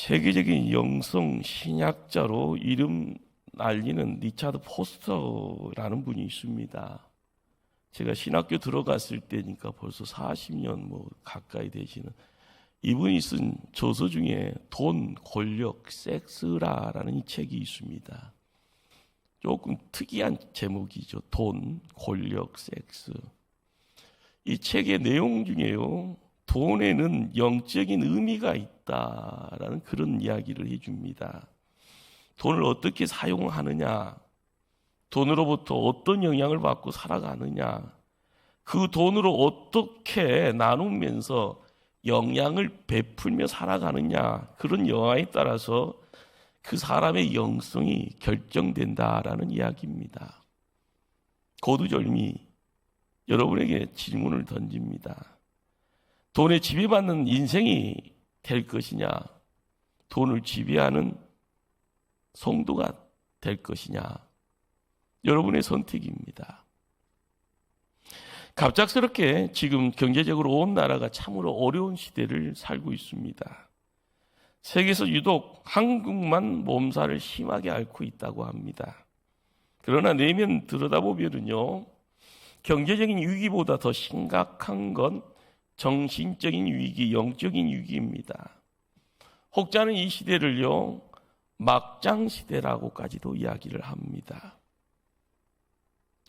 세계적인 영성 신학자로 이름 날리는 리차드 포스터라는 분이 있습니다. 제가 신학교 들어갔을 때니까 벌써 40년 가까이 되시는 이분이 쓴 저서 중에 돈, 권력, 섹스라라는 이 책이 있습니다. 조금 특이한 제목이죠. 돈, 권력, 섹스. 이 책의 내용 중에요, 돈에는 영적인 의미가 있다라는 그런 이야기를 해줍니다. 돈을 어떻게 사용하느냐, 돈으로부터 어떤 영향을 받고 살아가느냐, 그 돈으로 어떻게 나누면서 영향을 베풀며 살아가느냐, 그런 영향에 따라서 그 사람의 영성이 결정된다라는 이야기입니다. 고두절미 여러분에게 질문을 던집니다. 돈에 지배받는 인생이 될 것이냐, 돈을 지배하는 성도가 될 것이냐, 여러분의 선택입니다. 갑작스럽게 지금 경제적으로 온 나라가 참으로 어려운 시대를 살고 있습니다. 세계에서 유독 한국만 몸살을 심하게 앓고 있다고 합니다. 그러나 내면 들여다보면요, 경제적인 위기보다 더 심각한 건 정신적인 위기, 영적인 위기입니다. 혹자는 이 시대를요, 막장 시대라고까지도 이야기를 합니다.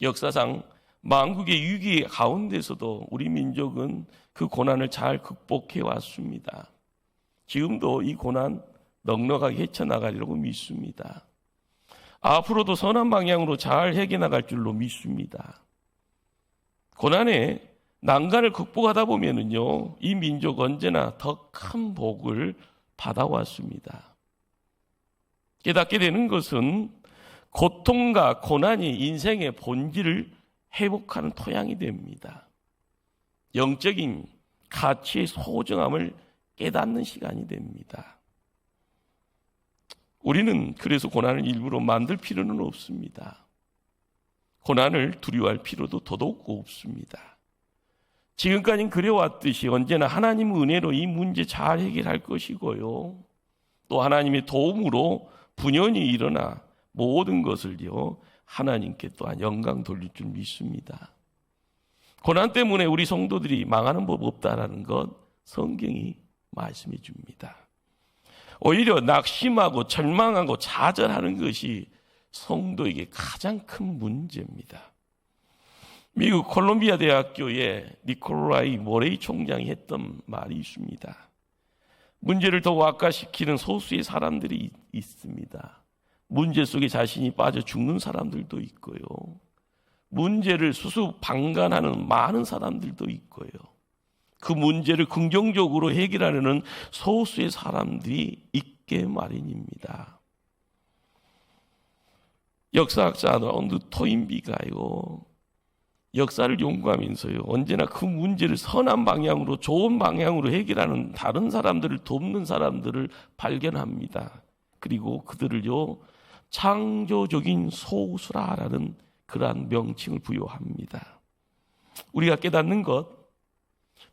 역사상 만국의 위기 가운데서도 우리 민족은 그 고난을 잘 극복해 왔습니다. 지금도 이 고난 넉넉하게 헤쳐나가리라고 믿습니다. 앞으로도 선한 방향으로 잘 해결나갈 줄로 믿습니다. 고난의 난간을 극복하다 보면은요, 이 민족 언제나 더 큰 복을 받아왔습니다. 깨닫게 되는 것은 고통과 고난이 인생의 본질을 회복하는 토양이 됩니다. 영적인 가치의 소중함을 깨닫는 시간이 됩니다. 우리는 그래서 고난을 일부러 만들 필요는 없습니다. 고난을 두려워할 필요도 더더욱 없습니다. 지금까지는 그래왔듯이 언제나 하나님의 은혜로 이 문제 잘 해결할 것이고요, 또 하나님의 도움으로 분연히 일어나 모든 것을요, 하나님께 또한 영광 돌릴 줄 믿습니다. 고난 때문에 우리 성도들이 망하는 법 없다라는 것 성경이 말씀해 줍니다. 오히려 낙심하고 절망하고 좌절하는 것이 성도에게 가장 큰 문제입니다. 미국 콜롬비아 대학교의 니콜라이 모레이 총장이 했던 말이 있습니다. 문제를 더 악화시키는 소수의 사람들이 있습니다. 문제 속에 자신이 빠져 죽는 사람들도 있고요, 문제를 수수방관하는 많은 사람들도 있고요, 그 문제를 긍정적으로 해결하려는 소수의 사람들이 있게 마련입니다. 역사학자 런드 토인비가요, 역사를 연구하면서요, 언제나 그 문제를 선한 방향으로, 좋은 방향으로 해결하는 다른 사람들을 돕는 사람들을 발견합니다. 그리고 그들을요, 창조적인 소수라라는 그러한 명칭을 부여합니다. 우리가 깨닫는 것,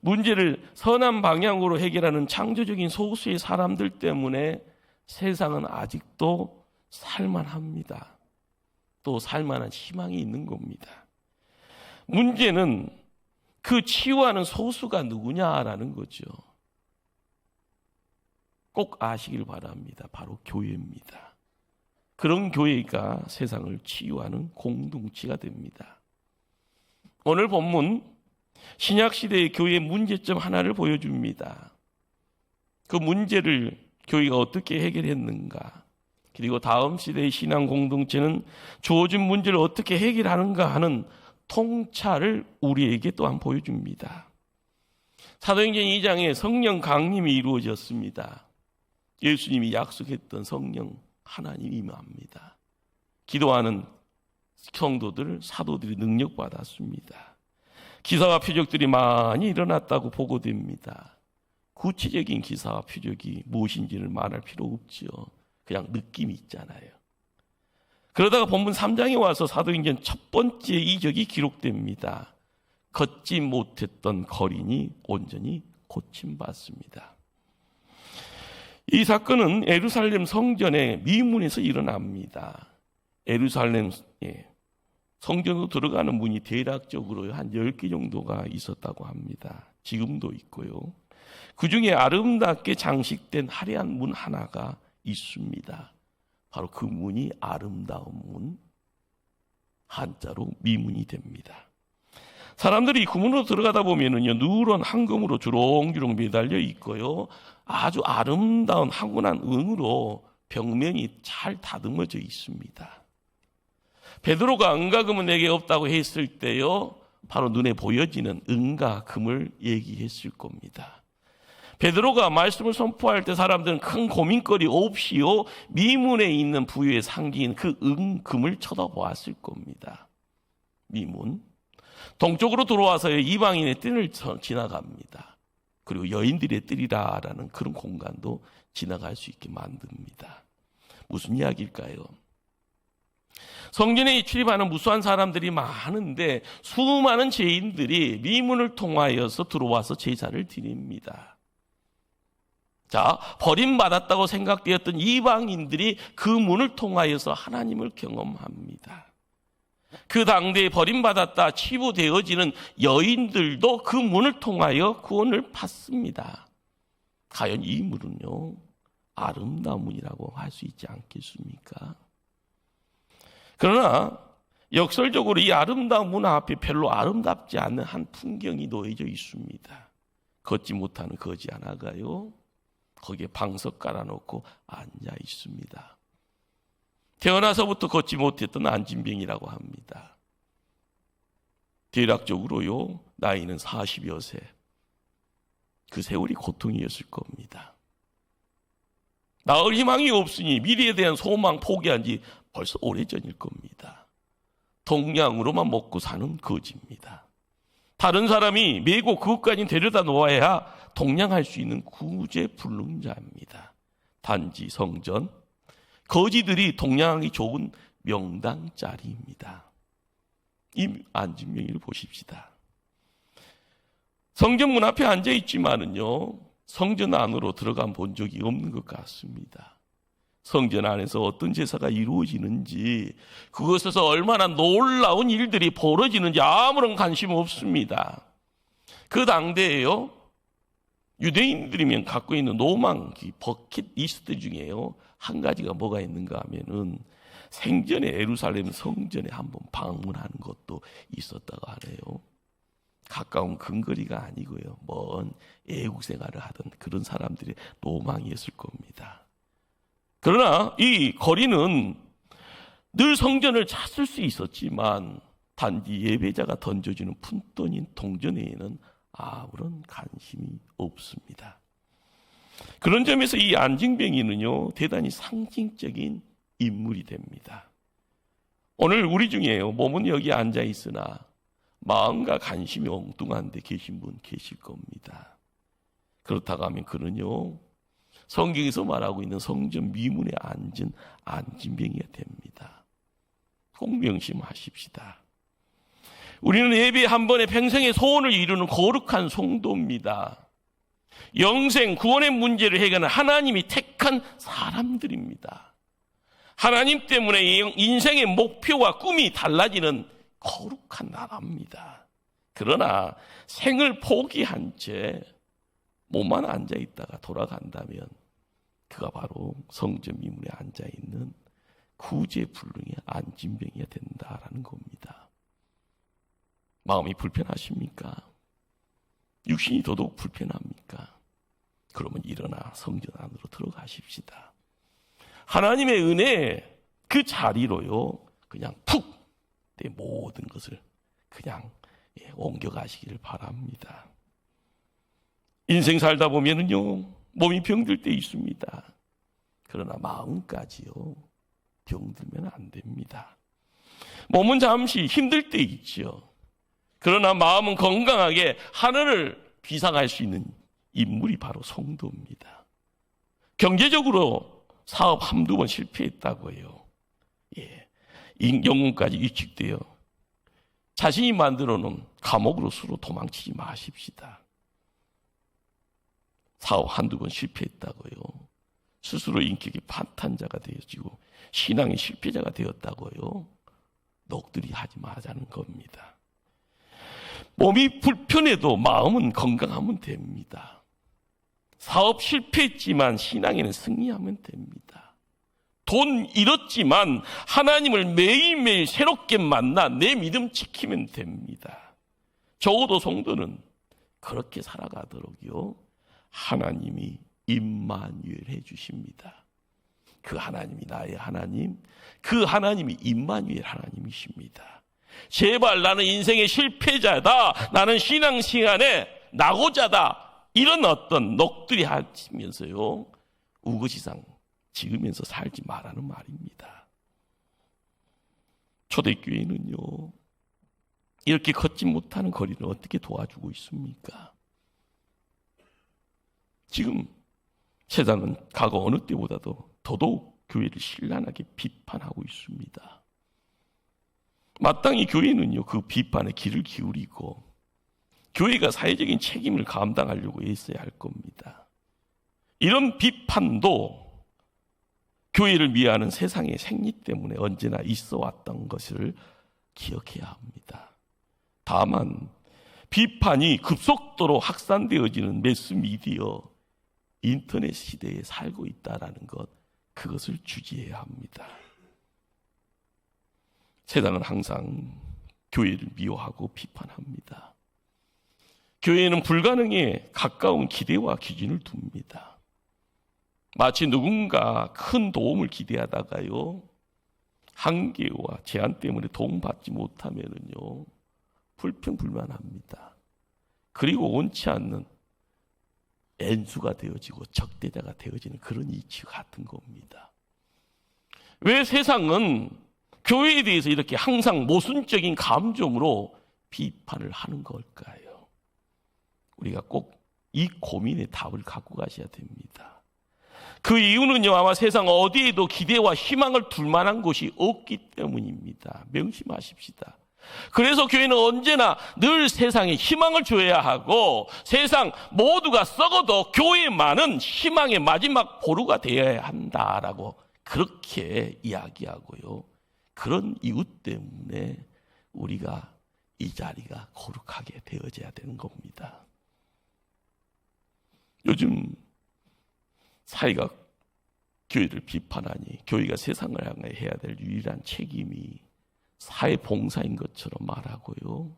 문제를 선한 방향으로 해결하는 창조적인 소수의 사람들 때문에 세상은 아직도 살만합니다. 또 살만한 희망이 있는 겁니다. 문제는 그 치유하는 소수가 누구냐라는 거죠. 꼭 아시길 바랍니다. 바로 교회입니다. 그런 교회가 세상을 치유하는 공동체가 됩니다. 오늘 본문 신약시대의 교회의 문제점 하나를 보여줍니다. 그 문제를 교회가 어떻게 해결했는가, 그리고 다음 시대의 신앙 공동체는 주어진 문제를 어떻게 해결하는가 하는 통찰을 우리에게 또한 보여줍니다. 사도행전 2장에 성령 강림이 이루어졌습니다. 예수님이 약속했던 성령 하나님이 임합니다. 기도하는 성도들, 사도들이 능력받았습니다. 기사와 표적들이 많이 일어났다고 보고됩니다. 구체적인 기사와 표적이 무엇인지를 말할 필요 없죠. 그냥 느낌이 있잖아요. 그러다가 본문 3장에 와서 사도행전 첫 번째 이적이 기록됩니다. 걷지 못했던 거린이 온전히 고침받습니다. 이 사건은 예루살렘 성전의 미문에서 일어납니다. 예루살렘 성전으로 들어가는 문이 대략적으로 한 10개 정도가 있었다고 합니다. 지금도 있고요. 그 중에 아름답게 장식된 화려한 문 하나가 있습니다. 바로 그 문이 아름다운 문, 한자로 미문이 됩니다. 사람들이 그 문으로 들어가다 보면은요, 누런 황금으로 주렁주렁 매달려 있고요, 아주 아름다운 황홀한 은으로 벽면이 잘 다듬어져 있습니다. 베드로가 은과 금은 내게 없다고 했을 때요, 바로 눈에 보여지는 은과 금을 얘기했을 겁니다. 베드로가 말씀을 선포할 때 사람들은 큰 고민거리 없이요, 미문에 있는 부유의 상징인 그 은, 금을 쳐다보았을 겁니다. 미문. 동쪽으로 들어와서 이방인의 뜰을 지나갑니다. 그리고 여인들의 뜰이라는 그런 공간도 지나갈 수 있게 만듭니다. 무슨 이야기일까요? 성전에 출입하는 무수한 사람들이 많은데 수많은 죄인들이 미문을 통하여서 들어와서 제사를 드립니다. 자, 버림받았다고 생각되었던 이방인들이 그 문을 통하여서 하나님을 경험합니다. 그 당대에 버림받았다 치부되어지는 여인들도 그 문을 통하여 구원을 받습니다. 과연 이 문은요, 아름다운 문이라고 할 수 있지 않겠습니까? 그러나 역설적으로 이 아름다운 문 앞에 별로 아름답지 않은 한 풍경이 놓여져 있습니다. 걷지 못하는 거지 하나가요, 거기에 방석 깔아놓고 앉아 있습니다. 태어나서부터 걷지 못했던 안진병이라고 합니다. 대략적으로요, 나이는 40여 세. 그 세월이 고통이었을 겁니다. 나을 희망이 없으니 미래에 대한 소망 포기한 지 벌써 오래전일 겁니다. 동량으로만 먹고 사는 거지입니다. 다른 사람이 메고 그것까지 데려다 놓아야 동량할 수 있는 구제불능자입니다. 단지 성전, 거지들이 동량하기 좋은 명당짜리입니다. 이 안진병이를 보십시다. 성전 문 앞에 앉아 있지만은요, 성전 안으로 들어가 본 적이 없는 것 같습니다. 성전 안에서 어떤 제사가 이루어지는지, 그것에서 얼마나 놀라운 일들이 벌어지는지 아무런 관심 없습니다. 그 당대에요, 유대인들이면 갖고 있는 로망, 버킷리스트 중에요, 한 가지가 뭐가 있는가 하면은 생전에 예루살렘 성전에 한번 방문하는 것도 있었다고 하네요. 가까운 근거리가 아니고요, 먼 애국 생활을 하던 그런 사람들의 로망이었을 겁니다. 그러나 이 거리는 늘 성전을 찾을 수 있었지만 단지 예배자가 던져주는 푼돈인 동전에는 아무런 관심이 없습니다. 그런 점에서 이 안진병이는요, 대단히 상징적인 인물이 됩니다. 오늘 우리 중에요, 몸은 여기 앉아 있으나 마음과 관심이 엉뚱한 데 계신 분 계실 겁니다. 그렇다고 하면 그는요, 성경에서 말하고 있는 성전 미문에 앉은 안진병이가 됩니다. 꼭 명심하십시다. 우리는 예배 한 번에 평생의 소원을 이루는 거룩한 성도입니다. 영생, 구원의 문제를 해결하는 하나님이 택한 사람들입니다. 하나님 때문에 인생의 목표와 꿈이 달라지는 거룩한 나라입니다. 그러나 생을 포기한 채 몸만 앉아 있다가 돌아간다면 그가 바로 성전 미문에 앉아 있는 구제불능의 안진병이가 된다라는 겁니다. 마음이 불편하십니까? 육신이 더더욱 불편합니까? 그러면 일어나 성전 안으로 들어가십시다. 하나님의 은혜 그 자리로요, 그냥 푹 내 모든 것을 그냥 옮겨가시기를 바랍니다. 인생 살다 보면은요, 몸이 병들 때 있습니다. 그러나 마음까지요, 병들면 안 됩니다. 몸은 잠시 힘들 때 있죠. 그러나 마음은 건강하게 하늘을 비상할 수 있는 인물이 바로 성도입니다. 경제적으로 사업 한두 번 실패했다고요, 영혼까지 위축되어 자신이 만들어 놓은 감옥으로 스스로 도망치지 마십시다. 사업 한두 번 실패했다고요, 스스로 인격이 판탄자가 되어지고 신앙의 실패자가 되었다고요. 넋들이 하지 말자는 겁니다. 몸이 불편해도 마음은 건강하면 됩니다. 사업 실패했지만 신앙에는 승리하면 됩니다. 돈 잃었지만 하나님을 매일매일 새롭게 만나 내 믿음 지키면 됩니다. 적어도 성도는 그렇게 살아가도록요, 하나님이 임마누엘 해주십니다. 그 하나님이 나의 하나님, 그 하나님이 임마누엘 하나님이십니다. 제발 나는 인생의 실패자다, 나는 신앙생활에 낙오자다, 이런 어떤 넋들이 하시면서요, 우거지상 지으면서 살지 말라는 말입니다. 초대교회는요, 이렇게 걷지 못하는 거리를 어떻게 도와주고 있습니까? 지금 세상은 과거 어느 때보다도 더더욱 교회를 신랄하게 비판하고 있습니다. 마땅히 교회는요, 그 비판에 귀를 기울이고 교회가 사회적인 책임을 감당하려고 애써야 할 겁니다. 이런 비판도 교회를 미워하는 세상의 생리 때문에 언제나 있어 왔던 것을 기억해야 합니다. 다만 비판이 급속도로 확산되어지는 매스미디어, 인터넷 시대에 살고 있다는 것, 그것을 주지해야 합니다. 세상은 항상 교회를 미워하고 비판합니다. 교회는 불가능에 가까운 기대와 기준을 둡니다. 마치 누군가 큰 도움을 기대하다가요, 한계와 제한 때문에 도움받지 못하면은요, 불평불만합니다. 그리고 원치 않는 엔수가 되어지고 적대자가 되어지는 그런 이치 같은 겁니다. 왜 세상은 교회에 대해서 이렇게 항상 모순적인 감정으로 비판을 하는 걸까요? 우리가 꼭 이 고민의 답을 갖고 가셔야 됩니다. 그 이유는요, 아마 세상 어디에도 기대와 희망을 둘 만한 곳이 없기 때문입니다. 명심하십시다. 그래서 교회는 언제나 늘 세상에 희망을 줘야 하고, 세상 모두가 썩어도 교회만은 희망의 마지막 보루가 되어야 한다라고 그렇게 이야기하고요, 그런 이유 때문에 우리가 이 자리가 거룩하게 되어져야 되는 겁니다. 요즘 사회가 교회를 비판하니 교회가 세상을 향해 해야 될 유일한 책임이 사회봉사인 것처럼 말하고요,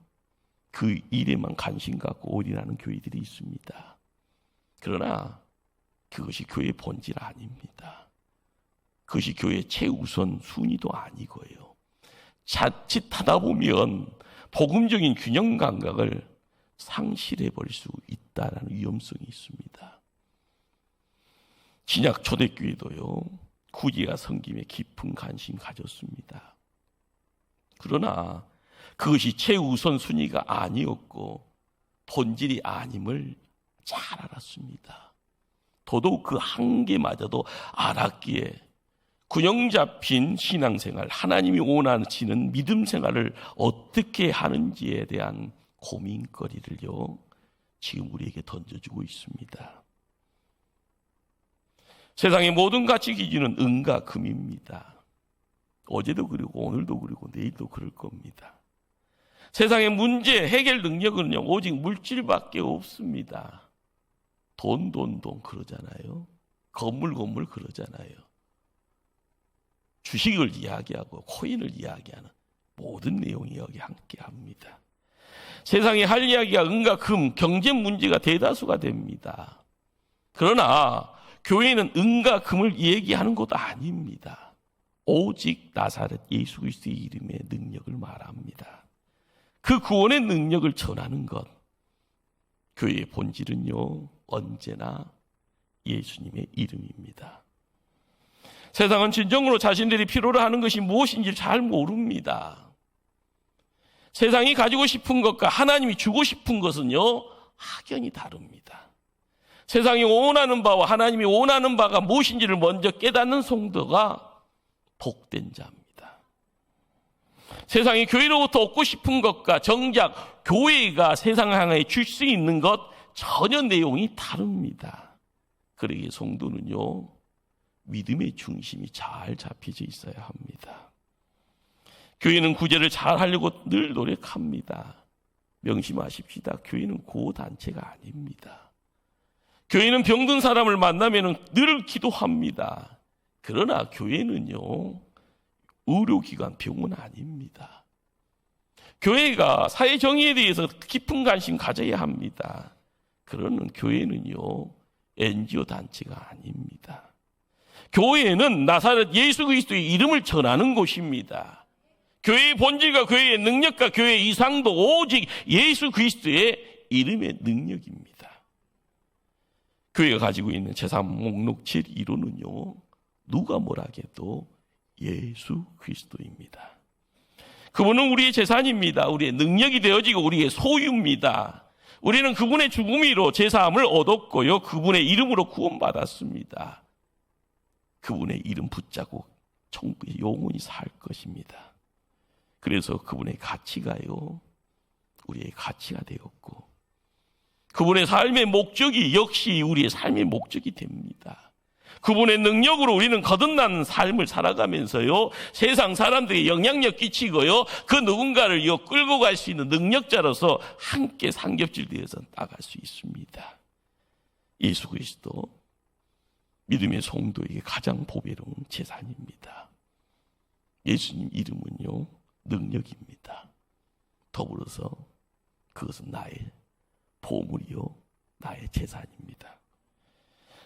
그 일에만 관심 갖고 올인하는 교회들이 있습니다. 그러나 그것이 교회의 본질 아닙니다. 그것이 교회의 최우선 순위도 아니고요, 자칫하다 보면 복음적인 균형 감각을 상실해버릴 수 있다는 위험성이 있습니다. 신약 초대교회도요, 구제와 섬김에 깊은 관심 가졌습니다. 그러나 그것이 최우선 순위가 아니었고 본질이 아님을 잘 알았습니다. 더더욱 그 한계마저도 알았기에 균형 잡힌 신앙생활, 하나님이 원하시는 믿음 생활을 어떻게 하는지에 대한 고민거리를요, 지금 우리에게 던져주고 있습니다. 세상의 모든 가치 기준은 은과 금입니다. 어제도 그리고 오늘도 그리고 내일도 그럴 겁니다. 세상의 문제 해결 능력은요, 오직 물질밖에 없습니다. 돈 그러잖아요. 건물 그러잖아요. 주식을 이야기하고 코인을 이야기하는 모든 내용이 여기 함께합니다. 세상에 할 이야기가 은과 금, 경제 문제가 대다수가 됩니다. 그러나 교회는 은과 금을 얘기하는 것도 아닙니다. 오직 나사렛 예수 그리스도의 이름의 능력을 말합니다. 그 구원의 능력을 전하는 것, 교회의 본질은요, 언제나 예수님의 이름입니다. 세상은 진정으로 자신들이 필요로 하는 것이 무엇인지 잘 모릅니다. 세상이 가지고 싶은 것과 하나님이 주고 싶은 것은요, 확연히 다릅니다. 세상이 원하는 바와 하나님이 원하는 바가 무엇인지를 먼저 깨닫는 성도가 복된 자입니다. 세상이 교회로부터 얻고 싶은 것과 정작 교회가 세상을 향해 줄 수 있는 것 전혀 내용이 다릅니다. 그러기에 성도는요, 믿음의 중심이 잘 잡혀져 있어야 합니다. 교회는 구제를 잘 하려고 늘 노력합니다. 명심하십시다. 교회는 고단체가 아닙니다. 교회는 병든 사람을 만나면 늘 기도합니다. 그러나 교회는요, 의료기관, 병원 아닙니다. 교회가 사회정의에 대해서 깊은 관심 가져야 합니다. 그러는 교회는요, NGO 단체가 아닙니다. 교회는 나사렛 예수 그리스도의 이름을 전하는 곳입니다. 교회의 본질과 교회의 능력과 교회의 이상도 오직 예수 그리스도의 이름의 능력입니다. 교회가 가지고 있는 재산 목록 제1호는요, 누가 뭐라 해도 예수 그리스도입니다. 그분은 우리의 재산입니다. 우리의 능력이 되어지고 우리의 소유입니다. 우리는 그분의 죽음으로 제사함을 얻었고요, 그분의 이름으로 구원받았습니다. 그분의 이름 붙잡고 천국에 영원히 살 것입니다. 그래서 그분의 가치가요, 우리의 가치가 되었고, 그분의 삶의 목적이 역시 우리의 삶의 목적이 됩니다. 그분의 능력으로 우리는 거듭난 삶을 살아가면서요, 세상 사람들이 영향력 끼치고요, 그 누군가를 끌고 갈 수 있는 능력자로서 함께 상겹질되어서 나갈 수 있습니다. 예수 그리스도, 믿음의 성도에게 가장 보배로운 재산입니다. 예수님 이름은요, 능력입니다. 더불어서 그것은 나의 보물이요, 나의 재산입니다.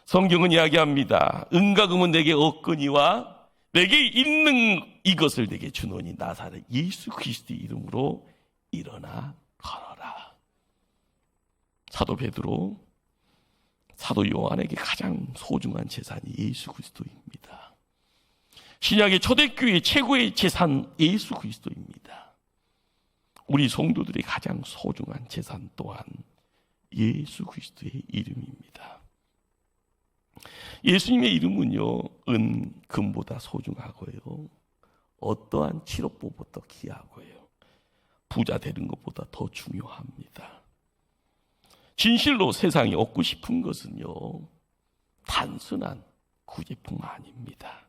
성경은 이야기합니다. 은과 금은 내게 없거니와 내게 있는 이것을 내게 주노니 나사렛 예수 그리스도의 이름으로 일어나 걸어라. 사도 베드로, 사도 요한에게 가장 소중한 재산이 예수 그리스도입니다. 신약의 초대교회의 최고의 재산 예수 그리스도입니다. 우리 성도들의 가장 소중한 재산 또한 예수 그리스도의 이름입니다. 예수님의 이름은요, 은, 금보다 소중하고요, 어떠한 치료법보다 귀하고요, 부자 되는 것보다 더 중요합니다. 진실로 세상이 얻고 싶은 것은요, 단순한 구제품 아닙니다.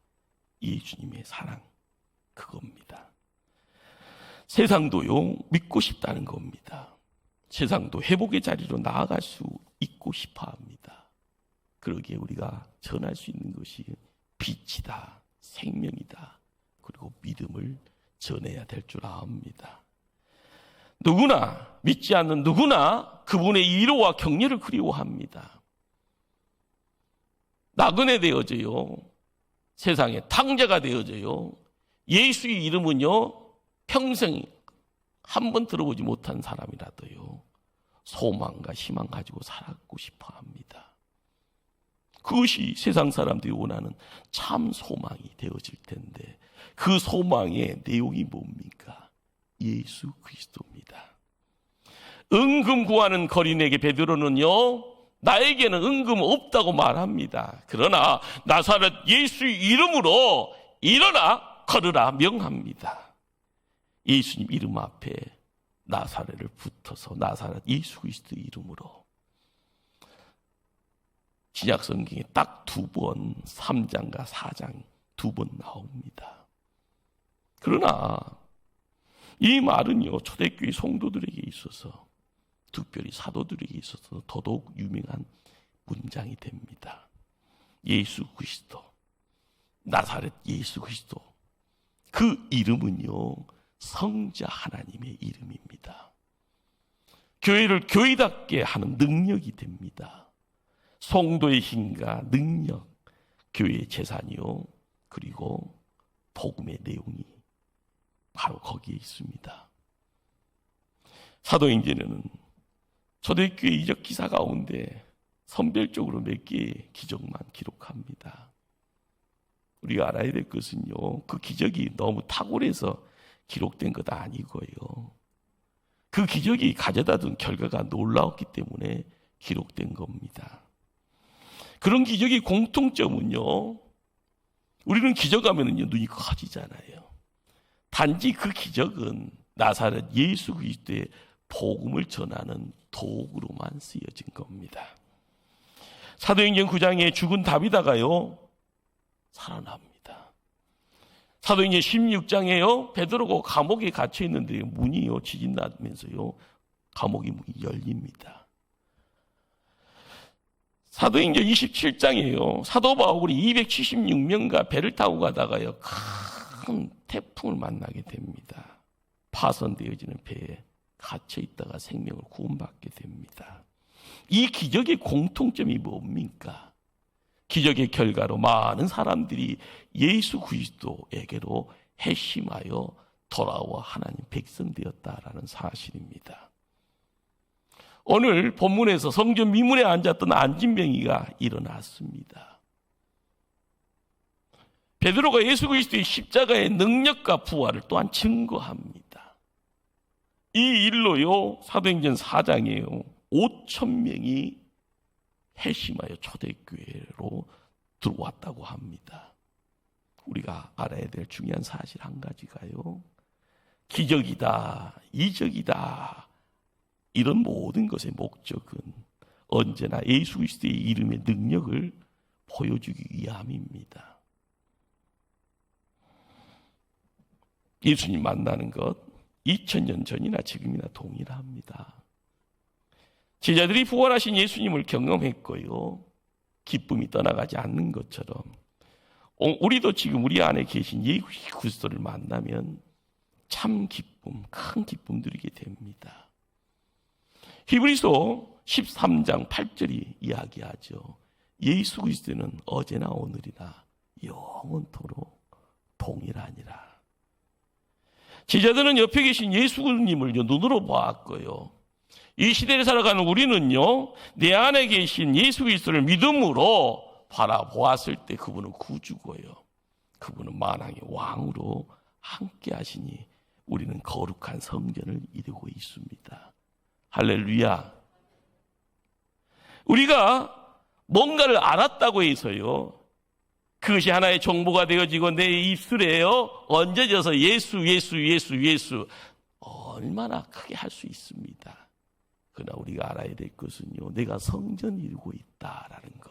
예수님의 사랑, 그겁니다. 세상도요, 믿고 싶다는 겁니다. 세상도 회복의 자리로 나아갈 수 있고 싶어 합니다. 그러기에 우리가 전할 수 있는 것이 빛이다, 생명이다, 그리고 믿음을 전해야 될 줄 압니다. 누구나, 믿지 않는 누구나 그분의 위로와 격려를 그리워합니다. 나그네 되어져요, 세상에 탕자가 되어져요, 예수의 이름은요, 평생 한 번 들어보지 못한 사람이라도요, 소망과 희망 가지고 살았고 싶어 합니다. 그것이 세상 사람들이 원하는 참 소망이 되어질 텐데, 그 소망의 내용이 뭡니까? 예수 그리스도입니다. 은금 구하는 거린에게 베드로는요, 나에게는 은금 없다고 말합니다. 그러나 나사렛 예수의 이름으로 일어나 걸으라 명합니다. 예수님 이름 앞에 나사렛을 붙어서 나사렛 예수 그리스도의 이름으로, 신약 성경에 딱 2번, 3장과 4장 2번 나옵니다. 그러나 이 말은요, 초대교회 성도들에게 있어서, 특별히 사도들에게 있어서 더더욱 유명한 문장이 됩니다. 예수 그리스도, 나사렛 예수 그리스도, 그 이름은요, 성자 하나님의 이름입니다. 교회를 교회답게 하는 능력이 됩니다. 성도의 힘과 능력, 교회의 재산이요, 그리고 복음의 내용이 바로 거기에 있습니다. 사도행전에는 초대교회 이적 기사 가운데 선별적으로 몇 개의 기적만 기록합니다. 우리가 알아야 될 것은요, 그 기적이 너무 탁월해서 기록된 것 아니고요, 그 기적이 가져다 둔 결과가 놀라웠기 때문에 기록된 겁니다. 그런 기적의 공통점은요, 우리는 기적하면은요, 눈이 커지잖아요. 단지 그 기적은 나사렛 예수 그리스도의 복음을 전하는 도구로만 쓰여진 겁니다. 사도행전 9장에 죽은 다비다가요, 살아납니다. 사도행전 16장에요. 베드로가 감옥에 갇혀 있는데 문이요 지진 나면서요 감옥의 문이 열립니다. 사도행전 27장이에요. 사도 바울이 276명과 배를 타고 가다가요 큰 태풍을 만나게 됩니다. 파손되어지는 배에 갇혀 있다가 생명을 구원받게 됩니다. 이 기적의 공통점이 뭡니까? 기적의 결과로 많은 사람들이 예수 그리스도에게로 회심하여 돌아와 하나님 백성 되었다라는 사실입니다. 오늘 본문에서 성전 미문에 앉았던 안진병이가 일어났습니다. 베드로가 예수 그리스도의 십자가의 능력과 부활을 또한 증거합니다. 이 일로요 사도행전 4장에요 5,000명이 회심하여 초대교회로 들어왔다고 합니다. 우리가 알아야 될 중요한 사실 한 가지가요, 기적이다, 이적이다, 이런 모든 것의 목적은 언제나 예수 그리스도의 이름의 능력을 보여주기 위함입니다. 예수님 만나는 것 2000년 전이나 지금이나 동일합니다. 제자들이 부활하신 예수님을 경험했고요, 기쁨이 떠나가지 않는 것처럼 우리도 지금 우리 안에 계신 예수 그리스도를 만나면 참 기쁨, 큰 기쁨 누리게 됩니다. 히브리서 13장 8절이 이야기하죠. 예수 그리스도는 어제나 오늘이나 영원토록 동일하니라. 제자들은 옆에 계신 예수님을 눈으로 보았고요, 이 시대를 살아가는 우리는요 내 안에 계신 예수 그리스도를 믿음으로 바라보았을 때 그분은 구주고요, 그분은 만왕의 왕으로 함께 하시니 우리는 거룩한 성전을 이루고 있습니다. 할렐루야. 우리가 뭔가를 알았다고 해서요 그것이 하나의 정보가 되어지고 내 입술에요 얹어져서 예수 예수 예수 예수 얼마나 크게 할 수 있습니다. 그러나 우리가 알아야 될 것은요, 내가 성전을 이루고 있다라는 것.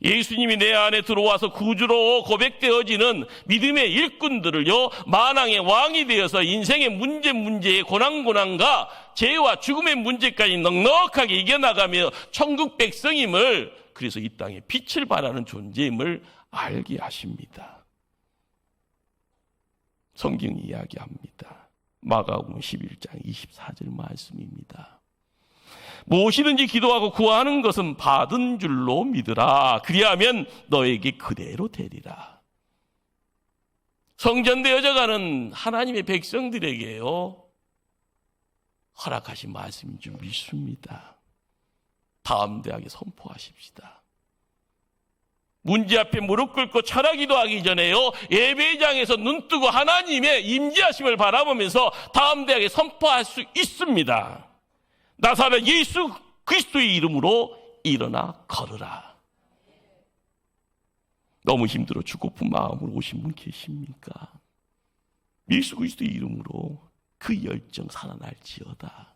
예수님이 내 안에 들어와서 구주로 고백되어지는 믿음의 일꾼들을요 만왕의 왕이 되어서 인생의 문제의 고난과 죄와 죽음의 문제까지 넉넉하게 이겨나가며 천국 백성임을, 그래서 이 땅에 빛을 발하는 존재임을 알게 하십니다. 성경이 이야기합니다. 마가복음 11장 24절 말씀입니다. 무엇이든지 기도하고 구하는 것은 받은 줄로 믿으라. 그리하면 너에게 그대로 되리라. 성전되어져가는 하나님의 백성들에게요 허락하신 말씀인 줄 믿습니다. 담대하게 선포하십시다. 문제 앞에 무릎 꿇고 철학기도하기 전에요 예배장에서 눈뜨고 하나님의 임재하심을 바라보면서 담대하게 선포할 수 있습니다. 나사렛 예수 그리스도의 이름으로 일어나 걸으라. 너무 힘들어 죽고픈 마음으로 오신 분 계십니까? 예수 그리스도의 이름으로 그 열정 살아날지어다.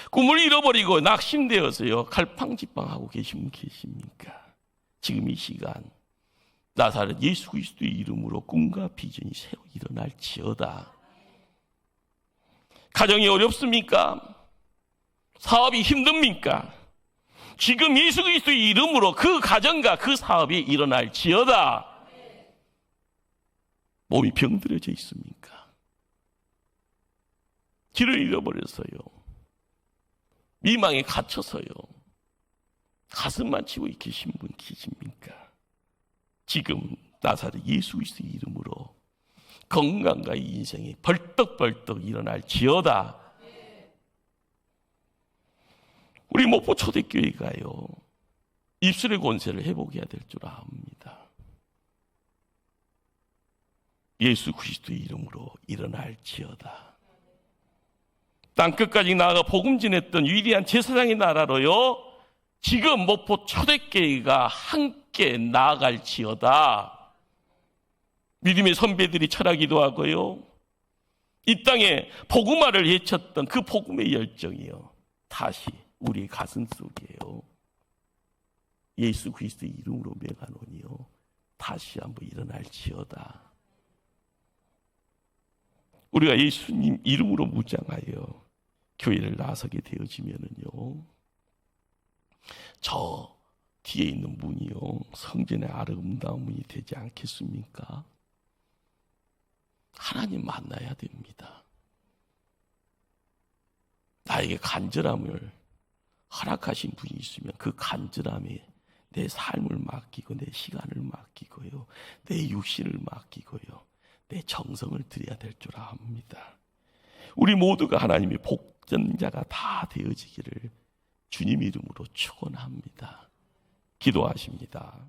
꿈을 잃어버리고 낙심되어서요 갈팡질팡하고 계신 분 계십니까? 지금 이 시간 나사렛 예수 그리스도의 이름으로 꿈과 비전이 새로 일어날지어다. 가정이 어렵습니까? 사업이 힘듭니까? 지금 예수 그리스도의 이름으로 그 가정과 그 사업이 일어날지어다. 몸이 병들어져 있습니까? 길을 잃어버렸어요. 미망에 갇혀서요 가슴만 치고 계신 분 계십니까? 지금 나사렛 예수 그리스도의 이름으로 건강과 인생이 벌떡벌떡 일어날지어다. 우리 목포 초대교회가요 입술의 권세를 회복해야 될 줄 압니다. 예수 그리스도의 이름으로 일어날지어다. 땅끝까지 나아가 복음 전했던 위대한 제사장의 나라로요 지금 목포 초대교회가 함께 나아갈지어다. 믿음의 선배들이 철학기도 하고요 이 땅에 복음화를 외쳤던 그 복음의 열정이요 다시 우리 가슴 속에요 예수 그리스도의 이름으로 명하노니요 다시 한번 일어날지어다. 우리가 예수님 이름으로 무장하여 교회를 나서게 되어지면은요, 저 뒤에 있는 문이요 성전의 아름다운 문이 되지 않겠습니까? 하나님 만나야 됩니다. 나에게 간절함을 허락하신 분이 있으면 그 간절함에 내 삶을 맡기고 내 시간을 맡기고요, 내 육신을 맡기고요, 내 정성을 드려야 될 줄 압니다. 우리 모두가 하나님의 복전자가 다 되어지기를 주님 이름으로 축원합니다. 기도하십니다.